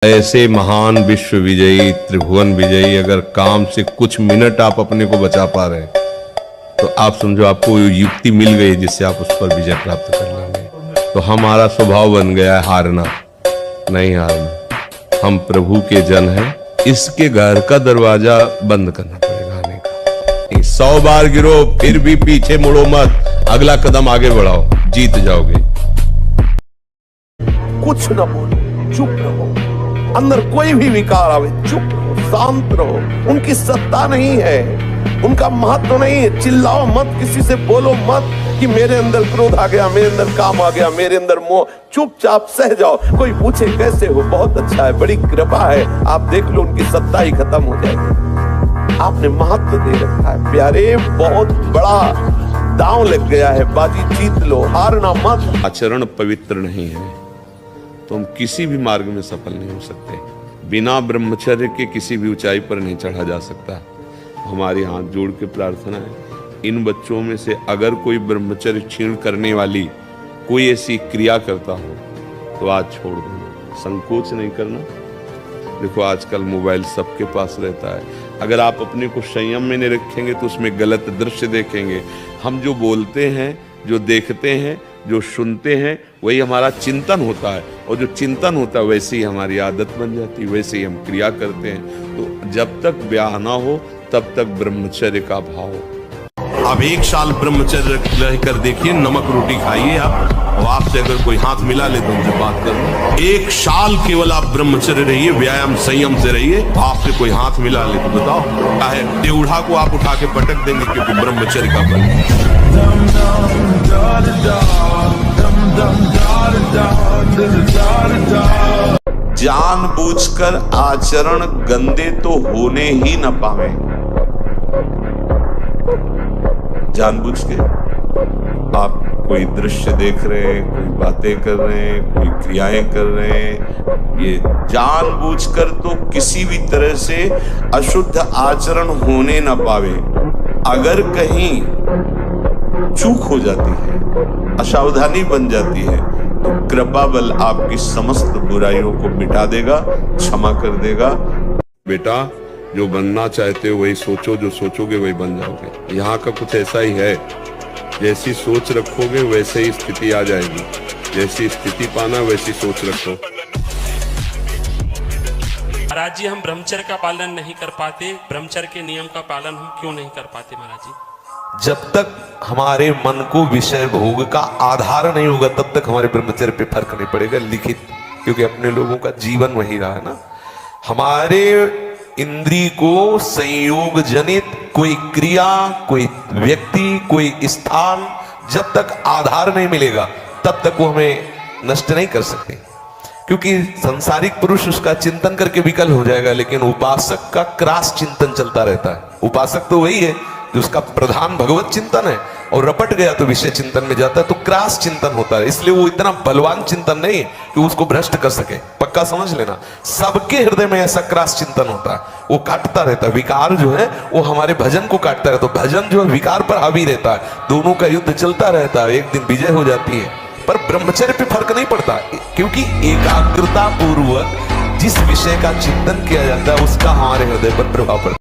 ऐसे महान विश्व विजयी त्रिभुवन विजयी अगर काम से कुछ मिनट आप अपने को बचा पा रहे हैं तो आप समझो आपको युक्ति मिल गई जिससे आप उस पर विजय प्राप्त कर लेंगे। तो हमारा स्वभाव बन गया है हारना, नहीं हारना। हम प्रभु के जन हैं, इसके घर का दरवाजा बंद करना पड़ेगा आने का। 100 बार गिरो फिर भी पीछे मुड़ो मत, अगला कदम आगे बढ़ाओ, जीत जाओगे। कुछ न बोलो, चुप रहो। अंदर कोई भी विकार आवे चुप रहो, शांत रहो। उनकी सत्ता नहीं है, उनका महत्व नहीं है। चिल्लाओ मत, किसी से बोलो मत कि मेरे अंदर क्रोध आ गया, मेरे अंदर काम आ गया, मेरे अंदर मोह। चुपचाप सह जाओ। कोई पूछे कैसे हो, बहुत अच्छा है, बड़ी कृपा है, आप देख लो उनकी सत्ता ही खत्म हो जाएगी। आपने महत्व दे रखा है प्यारे, बहुत बड़ा दांव लग गया है, बाजी जीत लो, हारना मत। आचरण पवित्र नहीं है तो हम किसी भी मार्ग में सफल नहीं हो सकते। बिना ब्रह्मचर्य के किसी भी ऊंचाई पर नहीं चढ़ा जा सकता। हमारे हाथ जोड़ के प्रार्थना है, इन बच्चों में से अगर कोई ब्रह्मचर्य क्षीण करने वाली कोई ऐसी क्रिया करता हो तो आज छोड़ दो, संकोच नहीं करना। देखो आजकल मोबाइल सबके पास रहता है, अगर आप अपने को संयम में नहीं रखेंगे तो उसमें गलत दृश्य देखेंगे। हम जो बोलते हैं, जो देखते हैं, जो सुनते हैं, वही हमारा चिंतन होता है, और जो चिंतन होता है वैसे ही हमारी आदत बन जाती है, वैसे ही हम क्रिया करते हैं। तो जब तक ब्याह ना हो तब तक ब्रह्मचर्य का भाव हो। आप 1 साल ब्रह्मचर्य रहकर देखिए, नमक रोटी खाइए आप, और आपसे अगर कोई हाथ मिला ले तो उनसे बात कर लो। 1 साल केवल आप ब्रह्मचर्य रहिए, व्यायाम संयम से रहिए, आपसे कोई हाथ मिला ले तो बताओ चाहे टेढ़ा को आप उठा के पटक देंगे, क्योंकि ब्रह्मचर्य का बल। जानबूझकर आचरण गंदे तो होने ही न पावे। जानबूझ के आप कोई दृश्य देख रहे हैं, कोई बातें कर रहे हैं, कोई क्रियाएं कर रहे हैं, ये जानबूझकर तो किसी भी तरह से अशुद्ध आचरण होने न पावे। अगर कहीं चूक हो जाती है, असावधानी बन जाती है, तो कृपा बल आपकी समस्त बुराइयों को मिटा देगा, क्षमा कर देगा। बेटा जो बनना चाहते हो वही सोचो, जो सोचोगे वही बन जाओगे। यहाँ का कुछ ऐसा ही है, जैसी सोच रखोगे वैसे ही स्थिति आ जाएगी, जैसी स्थिति पाना वैसी सोच रखो। महाराज जी, हम ब्रह्मचर्य का पालन नहीं कर पाते, ब्रह्मचर्य के नियम का पालन हम क्यों नहीं कर पाते महाराज जी? जब तक हमारे मन को विषय भोग का आधार नहीं होगा तब तक हमारे ब्रह्मचर्य पे फर्क नहीं पड़ेगा लिखित, क्योंकि अपने लोगों का जीवन वही रहा है ना। हमारे इंद्री को संयोग जनित कोई क्रिया, कोई व्यक्ति, कोई स्थान जब तक आधार नहीं मिलेगा तब तक वो हमें नष्ट नहीं कर सकते, क्योंकि संसारिक पुरुष उसका चिंतन करके विकल हो जाएगा, लेकिन उपासक का क्रास चिंतन चलता रहता है। उपासक तो वही है जो उसका प्रधान भगवत चिंतन है, और रपट गया तो विषय चिंतन में जाता है, तो क्रास चिंतन होता है। इसलिए वो इतना बलवान चिंतन नहीं है कि उसको भ्रष्ट कर सके। पक्का समझ लेना, सबके हृदय में ऐसा क्रास चिंतन होता है, वो काटता रहता है। विकार जो है वो हमारे भजन को काटता है, तो भजन जो है विकार पर हावी रहता है, दोनों का युद्ध चलता रहता है, एक दिन विजय हो जाती है। पर ब्रह्मचर्य पे फर्क नहीं पड़ता, क्योंकि एकाग्रता पूर्वक जिस विषय का चिंतन किया जाता है उसका हमारे हृदय पर प्रभाव पड़ता है।